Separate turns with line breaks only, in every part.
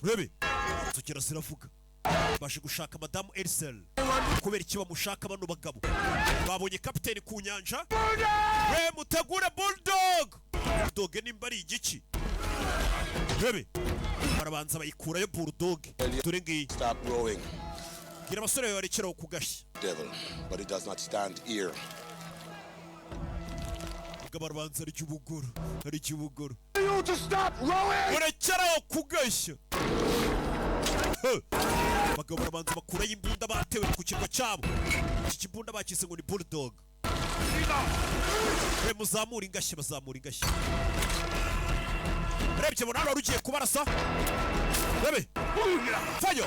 Rebe tukira ziravuga baje gushaka Madame Ersel kubera iki bamushaka bano bagabo babonye kapiteni ku nyanja we mutegure Bulldog nimba ari igiki Rebe barabanza bayikurayo Bulldog dore ngiyi
stop rowing
gira abasore barekeraho kugashya
devil but it does not stand here
barabanza ari cy'ubugoro
you to stop rowing
barekeraho kugashya bagabo barabanza bakurayo imbunda batewe ku kirwa cyabo iki kimbunda bakise ngo ni Bulldog we muzamura ingashya bazamura ingashya Rebye bona hano rugiye kubarasa Rebe Fayo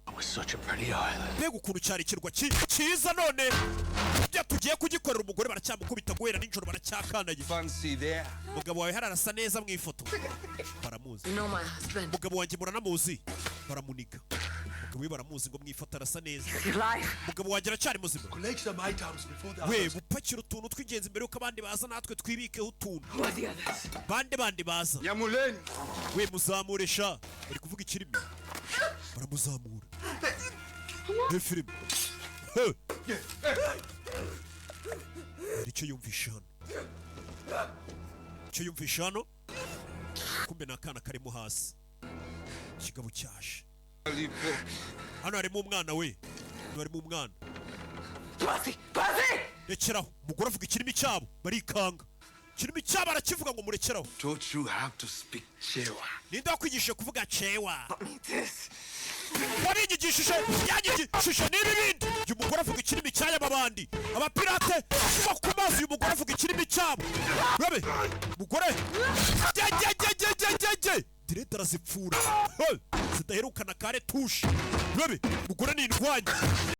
It was such a pretty island.
Mbega ukuntu cyari kirwa cyiza none bya tugiye kugikorera umugore baracyamukubita guhera nijoro baracyakanaye
Fancy there.
mugabo wawe hararasa neza mu ifoto baramuzi
No, my husband.
mugabo wanjye muranamuzi baramuniga mugabo we baramuzi ngo mwifata arasa neza
His life.
mugabo wanjye aracyari muzima
Collect some items before the
we gupakira utuntu tw'ingenzi mbere yuko abandi baza natwe twibikeho utuntu
Who are the others?
bandi baza
Yamuleni.
we muzamure sha bari kuvuga ikirimi baramuzamura he filime icyo yumvisha hano kumbe ni akana karimo hasi ikigabo cyaje hano harimo umwana we harimo umwana
Pussy!
rekeraho umugore avuga ikirimi cyabo barikanga ikirimi cyabo arakivuga ngo murekeraho
Taught you how to speak Chewa.
ninde wakwigishije kuvuga cewa
Need this.
wabigishije yanyigishije n'ibindi uyu mugore avuga ikirimi cy'aya babandi abapirate kuva ku mazi uyu mugore avuga ikirimi cyabo Rebe mugore direte arazipfura zidaherukana kare tushe Rebe mugore ni indwanyi